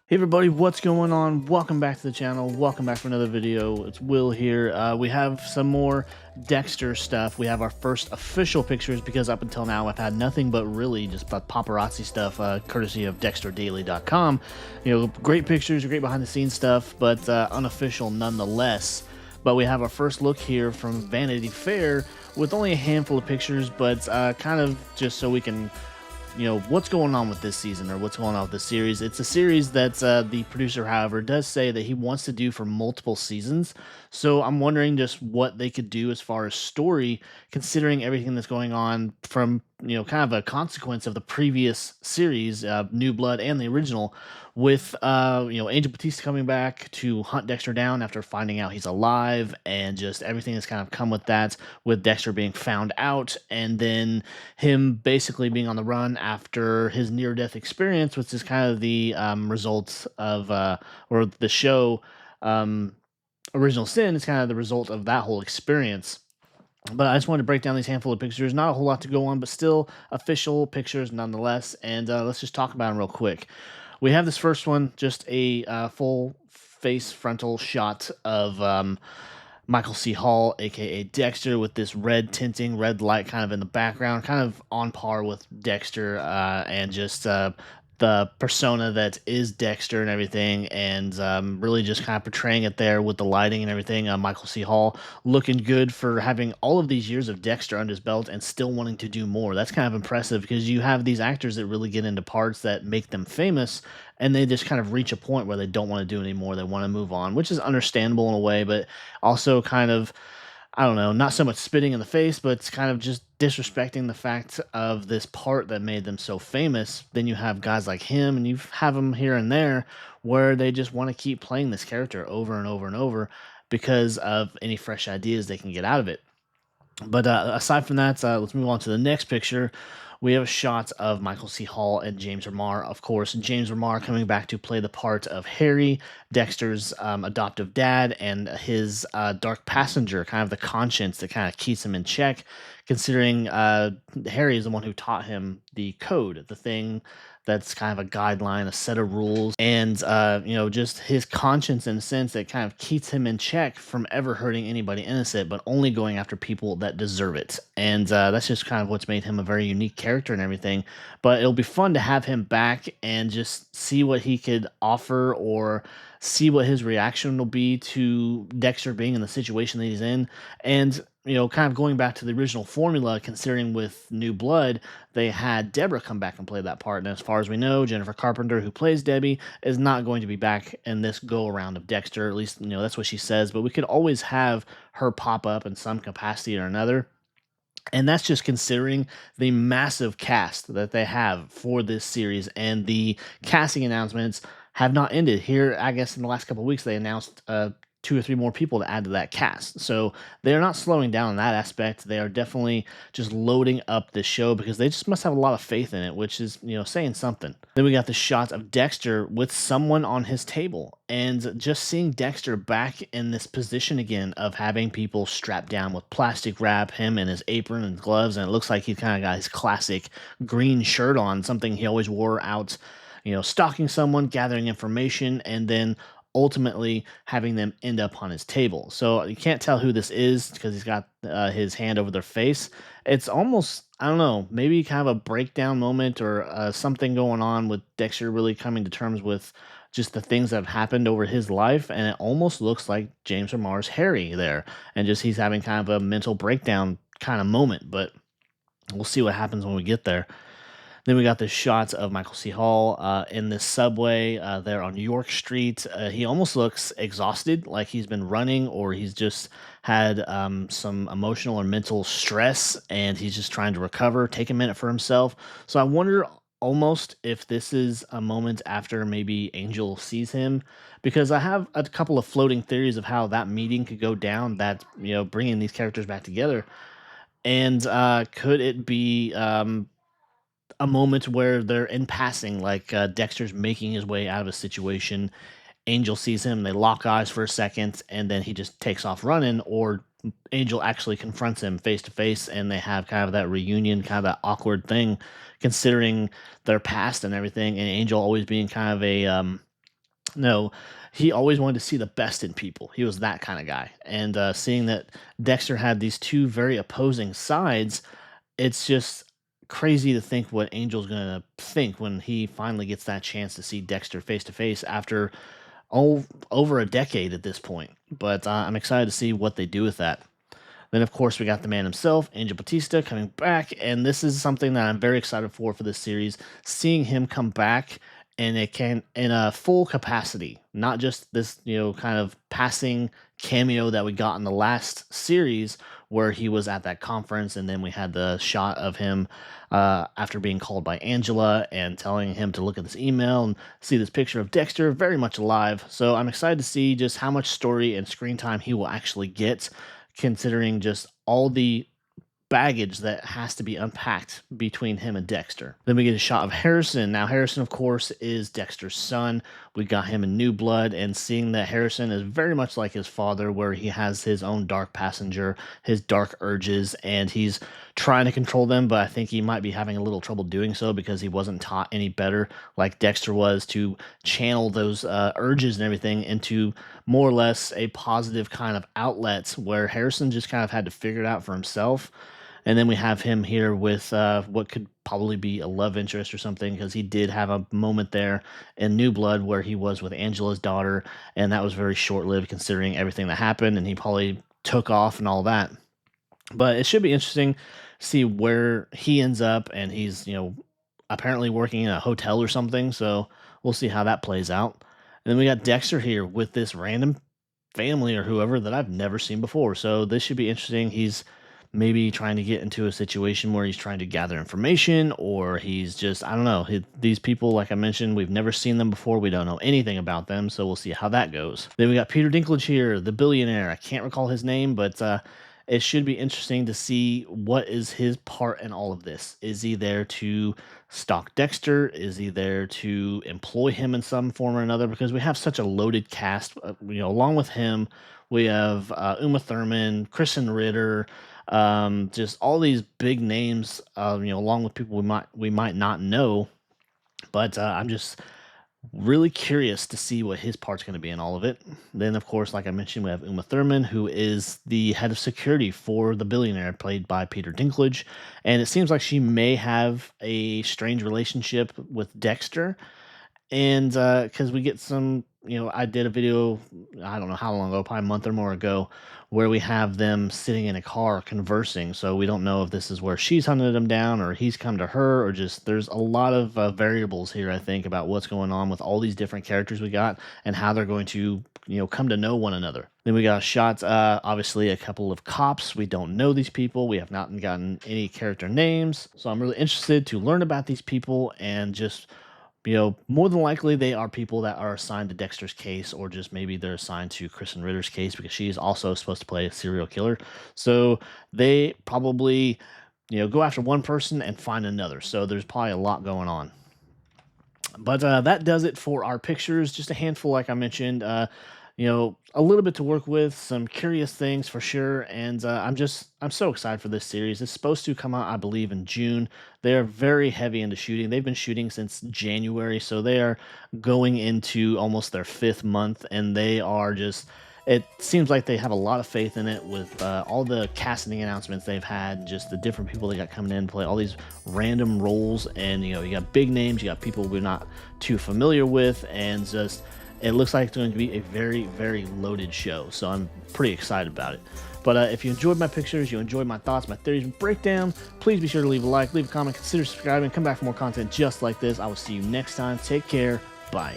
Hey everybody, what's going on? Welcome back to the channel. Welcome back for another video. It's Will here. We have some more Dexter stuff. We have our first official pictures because up until now I've had nothing but really just paparazzi stuff, courtesy of DexterDaily.com. You know, great pictures, great behind the scenes stuff, but unofficial nonetheless. But we have our first look here from Vanity Fair with only a handful of pictures, but kind of just so we can what's going on with this season or what's going on with this series. It's a series that the producer, however, does say that he wants to do for multiple seasons. So I'm wondering just what they could do as far as story, considering everything that's going on from kind of a consequence of the previous series, New Blood and the original, with Angel Batista coming back to hunt Dexter down after finding out he's alive, and just everything that's kind of come with that, with Dexter being found out, and then him basically being on the run after his near-death experience, which is kind of the result of or the show Original Sin is kind of the result of that whole experience. But I just wanted to break down these handful of pictures. Not a whole lot to go on, but still official pictures nonetheless. And let's just talk about them real quick. We have this first one, just a full face frontal shot of Michael C. Hall, aka Dexter, with this red tinting, red light kind of in the background, kind of on par with Dexter, and just the persona that is Dexter and everything, and really just kind of portraying it there with the lighting and everything. Michael C. Hall looking good for having all of these years of Dexter under his belt and still wanting to do more. That's kind of impressive because you have these actors that really get into parts that make them famous, and they just kind of reach a point where they don't want to do anymore. They want to move on, which is understandable in a way, but also kind of, I don't know, not so much spitting in the face, but it's kind of just disrespecting the fact of this part that made them so famous. Then you have guys like him, and you have them here and there where they just want to keep playing this character over and over and over because of any fresh ideas they can get out of it. But aside from that, let's move on to the next picture. We have a shot of Michael C. Hall and James Remar. Of course, James Remar coming back to play the part of Harry, Dexter's adoptive dad, and his dark passenger, kind of the conscience that kind of keeps him in check, considering Harry is the one who taught him the code, the thing that's kind of a guideline, a set of rules, and just his conscience in a sense that kind of keeps him in check from ever hurting anybody innocent, but only going after people that deserve it. And that's just kind of what's made him a very unique character and everything. But it'll be fun to have him back and just see what he could offer, or see what his reaction will be to Dexter being in the situation that he's in. And kind of going back to the original formula, considering with New Blood, they had Deborah come back and play that part. And as far as we know, Jennifer Carpenter, who plays Debbie, is not going to be back in this go around of Dexter. At least, that's what she says. But we could always have her pop up in some capacity or another. And that's just considering the massive cast that they have for this series, and the casting announcements have not ended. Here, I guess in the last couple of weeks, they announced two or three more people to add to that cast. So they're not slowing down in that aspect. They are definitely just loading up the show because they just must have a lot of faith in it, which is, saying something. Then we got the shot of Dexter with someone on his table, and just seeing Dexter back in this position again of having people strapped down with plastic wrap, him in his apron and gloves, and it looks like he kind of got his classic green shirt on, something he always wore out, stalking someone, gathering information, and then ultimately having them end up on his table. So you can't tell who this is because he's got his hand over their face. It's almost, I don't know, maybe kind of a breakdown moment, or something going on with Dexter really coming to terms with just the things that have happened over his life. And it almost looks like James Remar's Harry there. And just he's having kind of a mental breakdown kind of moment. But we'll see what happens when we get there. Then we got the shots of Michael C. Hall in this subway there on York Street. He almost looks exhausted, like he's been running, or he's just had some emotional or mental stress, and he's just trying to recover, take a minute for himself. So I wonder almost if this is a moment after maybe Angel sees him, because I have a couple of floating theories of how that meeting could go down, that, bringing these characters back together. And could it be a moment where they're in passing, like Dexter's making his way out of a situation, Angel sees him, they lock eyes for a second, and then he just takes off running, or Angel actually confronts him face to face, and they have kind of that reunion, kind of that awkward thing, considering their past and everything, and Angel always being kind of a No, he always wanted to see the best in people. He was that kind of guy. And seeing that Dexter had these two very opposing sides, it's just crazy to think what Angel's gonna think when he finally gets that chance to see Dexter face to face after over a decade at this point. But I'm excited to see what they do with that. Then, of course, we got the man himself, Angel Batista, coming back, and this is something that I'm very excited for this series. Seeing him come back and it can in a full capacity, not just this kind of passing cameo that we got in the last series where he was at that conference, and then we had the shot of him after being called by Angela and telling him to look at this email and see this picture of Dexter, very much alive. So I'm excited to see just how much story and screen time he will actually get, considering just all the baggage that has to be unpacked between him and Dexter. Then we get a shot of Harrison. Now, Harrison, of course, is Dexter's son. We got him in New Blood, and seeing that Harrison is very much like his father, where he has his own dark passenger, his dark urges, and he's trying to control them, but I think he might be having a little trouble doing so because he wasn't taught any better, like Dexter was, to channel those urges and everything into more or less a positive kind of outlet, where Harrison just kind of had to figure it out for himself. And then we have him here with what could probably be a love interest or something, because he did have a moment there in New Blood where he was with Angela's daughter, and that was very short lived considering everything that happened, and he probably took off and all that. But it should be interesting to see where he ends up, and he's apparently working in a hotel or something, so we'll see how that plays out. And then we got Dexter here with this random family or whoever that I've never seen before, so this should be interesting. He's maybe trying to get into a situation where he's trying to gather information, or he's just, I don't know. These people, like I mentioned, we've never seen them before. We don't know anything about them, so we'll see how that goes. Then we got Peter Dinklage here, the billionaire. I can't recall his name, but it should be interesting to see what is his part in all of this. Is he there to stalk Dexter? Is he there to employ him in some form or another? Because we have such a loaded cast. Along with him, we have Uma Thurman, Kristen Ritter, just all these big names, along with people we might not know. But I'm just really curious to see what his part's going to be in all of it. Then, of course, like I mentioned, we have Uma Thurman, who is the head of security for the billionaire, played by Peter Dinklage, and it seems like she may have a strange relationship with Dexter. And because we get some, I did a video, I don't know how long ago, probably a month or more ago, where we have them sitting in a car conversing. So we don't know if this is where she's hunted him down or he's come to her, or just there's a lot of variables here, I think, about what's going on with all these different characters we got and how they're going to, come to know one another. Then we got shots, obviously, a couple of cops. We don't know these people. We have not gotten any character names. So I'm really interested to learn about these people, and just more than likely they are people that are assigned to Dexter's case, or just maybe they're assigned to Kristen Ritter's case because she is also supposed to play a serial killer. So they probably, go after one person and find another. So there's probably a lot going on. But that does it for our pictures. Just a handful, like I mentioned. A little bit to work with, some curious things for sure, and I'm so excited for this series. It's supposed to come out, I believe, in June. They're very heavy into shooting. They've been shooting since January, so they are going into almost their 5th month, and they are just. It seems like they have a lot of faith in it with all the casting announcements they've had, just the different people they got coming in to play all these random roles, and you got big names, you got people we're not too familiar with, and just. It looks like it's going to be a very, very loaded show, so I'm pretty excited about it. But if you enjoyed my pictures, you enjoyed my thoughts, my theories, and breakdown, please be sure to leave a like, leave a comment, consider subscribing, come back for more content just like this. I will see you next time. Take care. Bye.